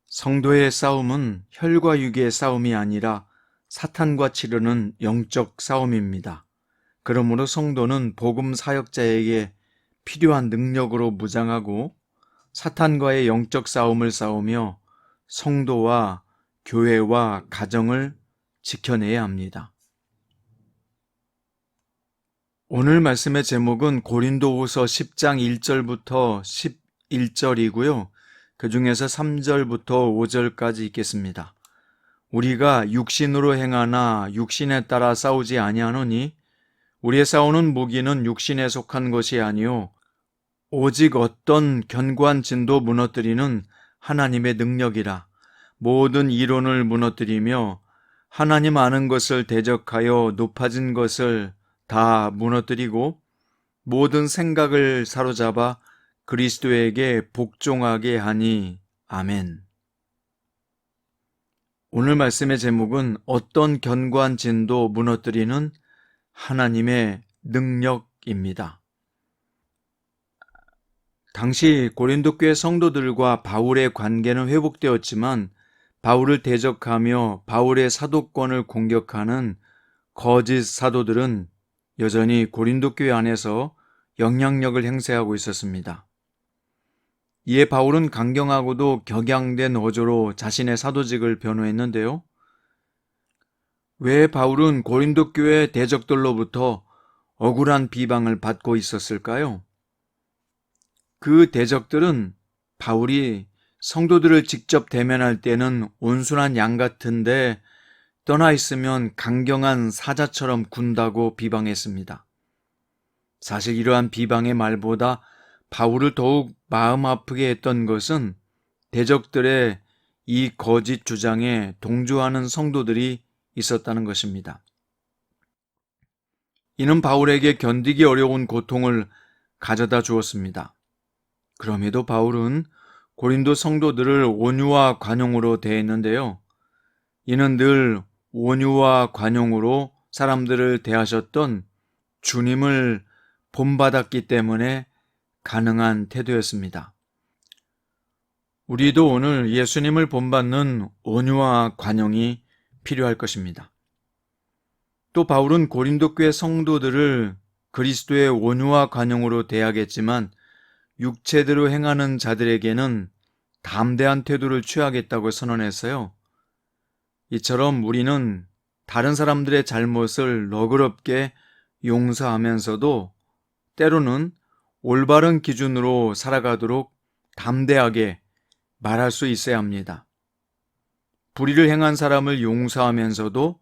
성도의 싸움은 혈과 육의 싸움이 아니라 사탄과 치르는 영적 싸움입니다. 그러므로 성도는 복음 사역자에게 필요한 능력으로 무장하고 사탄과의 영적 싸움을 싸우며 성도와 교회와 가정을 지켜내야 합니다. 오늘 말씀의 제목은 고린도후서 10장 1절부터 11절이고요. 그 중에서 3절부터 5절까지 읽겠습니다. 우리가 육신으로 행하나 육신에 따라 싸우지 아니하노니 우리의 싸우는 무기는 육신에 속한 것이 아니요 오직 어떤 견고한 진도 무너뜨리는 하나님의 능력이라. 모든 이론을 무너뜨리며 하나님 아는 것을 대적하여 높아진 것을 다 무너뜨리고 모든 생각을 사로잡아 그리스도에게 복종하게 하니. 아멘. 오늘 말씀의 제목은 어떤 견고한 진도 무너뜨리는 하나님의 능력입니다. 당시 고린도 교회 성도들과 바울의 관계는 회복되었지만 바울을 대적하며 바울의 사도권을 공격하는 거짓 사도들은 여전히 고린도 교회 안에서 영향력을 행사하고 있었습니다. 이에 바울은 강경하고도 격양된 어조로 자신의 사도직을 변호했는데요. 왜 바울은 고린도 교회 대적들로부터 억울한 비방을 받고 있었을까요? 그 대적들은 바울이 성도들을 직접 대면할 때는 온순한 양 같은데 떠나 있으면 강경한 사자처럼 군다고 비방했습니다. 사실 이러한 비방의 말보다 바울을 더욱 마음 아프게 했던 것은 대적들의 이 거짓 주장에 동조하는 성도들이 있었다는 것입니다. 이는 바울에게 견디기 어려운 고통을 가져다 주었습니다. 그럼에도 바울은 고린도 성도들을 온유와 관용으로 대했는데요. 이는 늘 온유와 관용으로 사람들을 대하셨던 주님을 본받았기 때문에 가능한 태도였습니다. 우리도 오늘 예수님을 본받는 온유와 관용이 필요할 것입니다. 또 바울은 고린도 교회 성도들을 그리스도의 온유와 관용으로 대하겠지만 육체대로 행하는 자들에게는 담대한 태도를 취하겠다고 선언했어요. 이처럼 우리는 다른 사람들의 잘못을 너그럽게 용서하면서도 때로는 올바른 기준으로 살아가도록 담대하게 말할 수 있어야 합니다. 불의를 행한 사람을 용서하면서도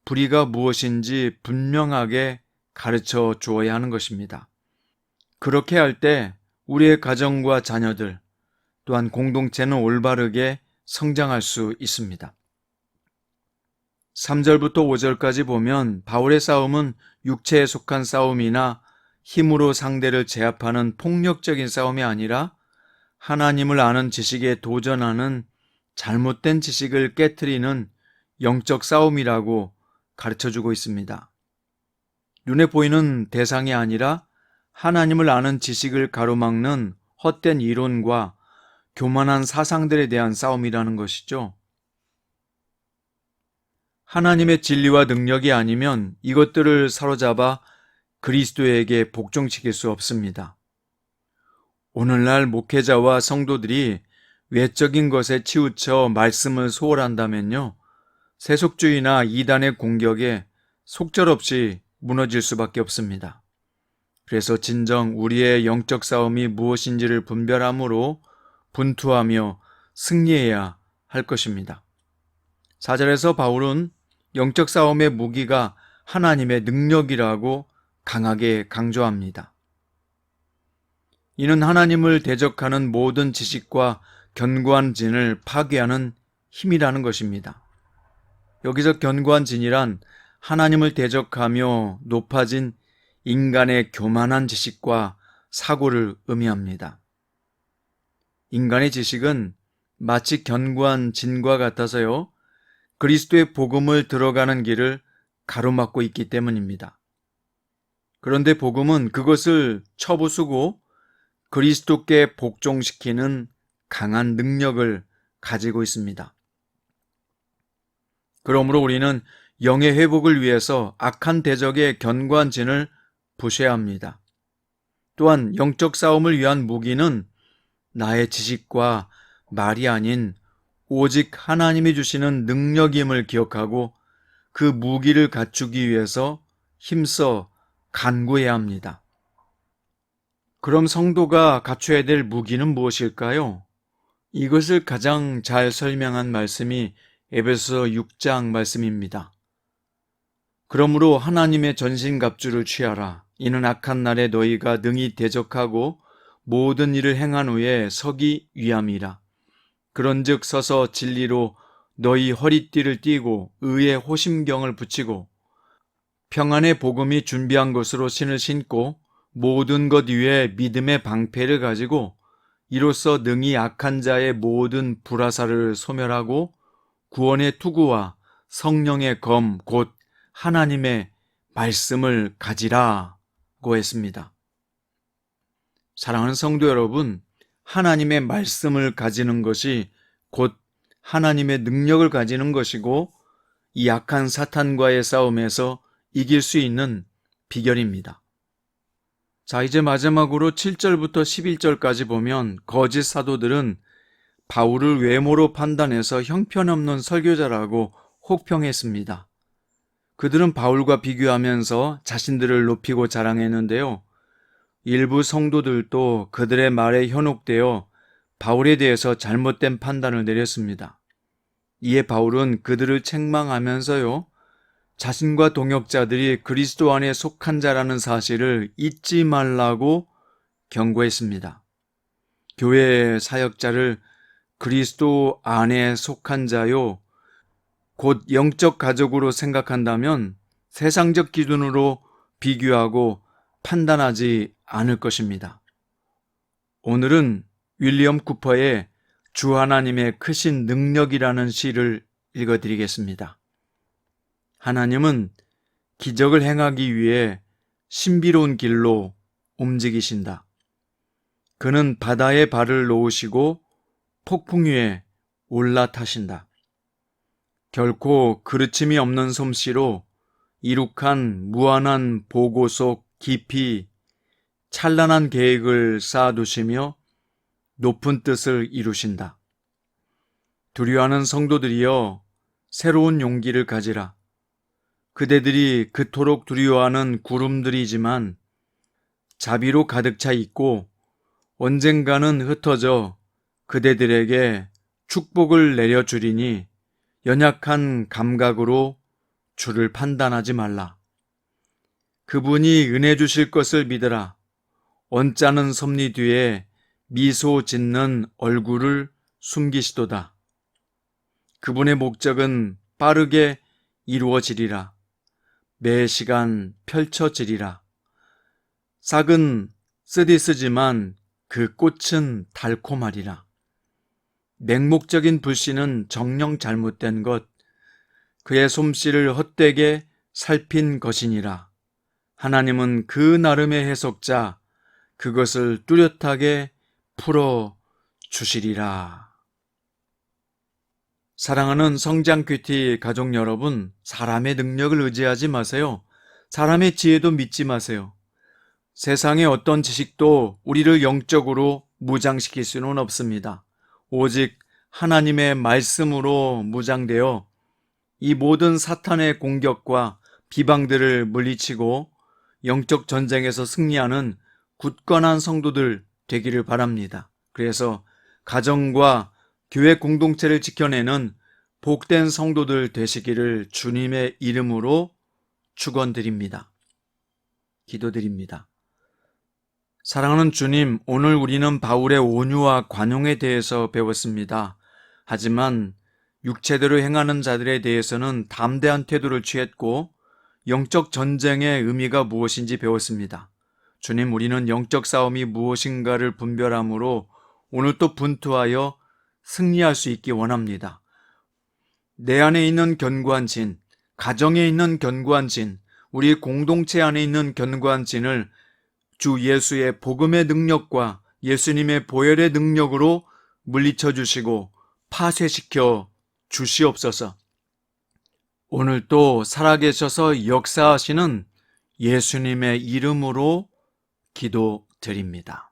불의가 무엇인지 분명하게 가르쳐 주어야 하는 것입니다. 그렇게 할 때 우리의 가정과 자녀들, 또한 공동체는 올바르게 성장할 수 있습니다. 3절부터 5절까지 보면 바울의 싸움은 육체에 속한 싸움이나 힘으로 상대를 제압하는 폭력적인 싸움이 아니라 하나님을 아는 지식에 도전하는 잘못된 지식을 깨트리는 영적 싸움이라고 가르쳐주고 있습니다. 눈에 보이는 대상이 아니라 하나님을 아는 지식을 가로막는 헛된 이론과 교만한 사상들에 대한 싸움이라는 것이죠. 하나님의 진리와 능력이 아니면 이것들을 사로잡아 그리스도에게 복종시킬 수 없습니다. 오늘날 목회자와 성도들이 외적인 것에 치우쳐 말씀을 소홀한다면요, 세속주의나 이단의 공격에 속절없이 무너질 수밖에 없습니다. 그래서 진정 우리의 영적 싸움이 무엇인지를 분별함으로 분투하며 승리해야 할 것입니다. 4절에서 바울은 영적 싸움의 무기가 하나님의 능력이라고 강하게 강조합니다. 이는 하나님을 대적하는 모든 지식과 견고한 진을 파괴하는 힘이라는 것입니다. 여기서 견고한 진이란 하나님을 대적하며 높아진 인간의 교만한 지식과 사고를 의미합니다. 인간의 지식은 마치 견고한 진과 같아서요. 그리스도의 복음을 들어가는 길을 가로막고 있기 때문입니다. 그런데 복음은 그것을 쳐부수고 그리스도께 복종시키는 강한 능력을 가지고 있습니다. 그러므로 우리는 영의 회복을 위해서 악한 대적의 견고한 진을 부셔야 합니다. 또한 영적 싸움을 위한 무기는 나의 지식과 말이 아닌 오직 하나님이 주시는 능력임을 기억하고 그 무기를 갖추기 위해서 힘써 간구해야 합니다. 그럼 성도가 갖춰야 될 무기는 무엇일까요? 이것을 가장 잘 설명한 말씀이 에베소서 6장 말씀입니다. 그러므로 하나님의 전신갑주를 취하라. 이는 악한 날에 너희가 능히 대적하고 모든 일을 행한 후에 서기 위함이라. 그런즉 서서 진리로 너희 허리띠를 띠고 의의 호심경을 붙이고 평안의 복음이 준비한 것으로 신을 신고 모든 것 위에 믿음의 방패를 가지고 이로써 능히 악한 자의 모든 불화살을 소멸하고 구원의 투구와 성령의 검 곧 하나님의 말씀을 가지라고 했습니다. 사랑하는 성도 여러분, 하나님의 말씀을 가지는 것이 곧 하나님의 능력을 가지는 것이고 이 악한 사탄과의 싸움에서 이길 수 있는 비결입니다. 자, 이제 마지막으로 7절부터 11절까지 보면 거짓 사도들은 바울을 외모로 판단해서 형편없는 설교자라고 혹평했습니다. 그들은 바울과 비교하면서 자신들을 높이고 자랑했는데요. 일부 성도들도 그들의 말에 현혹되어 바울에 대해서 잘못된 판단을 내렸습니다. 이에 바울은 그들을 책망하면서요, 자신과 동역자들이 그리스도 안에 속한 자라는 사실을 잊지 말라고 경고했습니다. 교회의 사역자를 그리스도 안에 속한 자요, 곧 영적 가족으로 생각한다면 세상적 기준으로 비교하고 판단하지 않을 것입니다. 오늘은 윌리엄 쿠퍼의 주 하나님의 크신 능력이라는 시를 읽어드리겠습니다. 하나님은 기적을 행하기 위해 신비로운 길로 움직이신다. 그는 바다에 발을 놓으시고 폭풍 위에 올라타신다. 결코 그르침이 없는 솜씨로 이룩한 무한한 보고 속 깊이 찬란한 계획을 쌓아두시며 높은 뜻을 이루신다. 두려워하는 성도들이여 새로운 용기를 가지라. 그대들이 그토록 두려워하는 구름들이지만 자비로 가득 차 있고 언젠가는 흩어져 그대들에게 축복을 내려주리니 연약한 감각으로 주를 판단하지 말라. 그분이 은혜 주실 것을 믿으라. 언짢은 섭리 뒤에 미소 짓는 얼굴을 숨기시도다. 그분의 목적은 빠르게 이루어지리라. 매 시간 펼쳐지리라. 싹은 쓰디쓰지만 그 꽃은 달콤하리라. 맹목적인 불신은 정녕 잘못된 것, 그의 솜씨를 헛되게 살핀 것이니라. 하나님은 그 나름의 해석자, 그것을 뚜렷하게 풀어 주시리라. 사랑하는 성장 큐티 가족 여러분, 사람의 능력을 의지하지 마세요. 사람의 지혜도 믿지 마세요. 세상의 어떤 지식도 우리를 영적으로 무장시킬 수는 없습니다. 오직 하나님의 말씀으로 무장되어 이 모든 사탄의 공격과 비방들을 물리치고 영적 전쟁에서 승리하는 굳건한 성도들 되기를 바랍니다. 그래서 가정과 교회 공동체를 지켜내는 복된 성도들 되시기를 주님의 이름으로 축원드립니다. 기도드립니다. 사랑하는 주님, 오늘 우리는 바울의 온유와 관용에 대해서 배웠습니다. 하지만 육체대로 행하는 자들에 대해서는 담대한 태도를 취했고 영적 전쟁의 의미가 무엇인지 배웠습니다. 주님, 우리는 영적 싸움이 무엇인가를 분별함으로 오늘 또 분투하여 승리할 수 있기 원합니다. 내 안에 있는 견고한 진, 가정에 있는 견고한 진, 우리 공동체 안에 있는 견고한 진을 주 예수의 복음의 능력과 예수님의 보혈의 능력으로 물리쳐 주시고 파쇄시켜 주시옵소서. 오늘 또 살아계셔서 역사하시는 예수님의 이름으로 기도드립니다.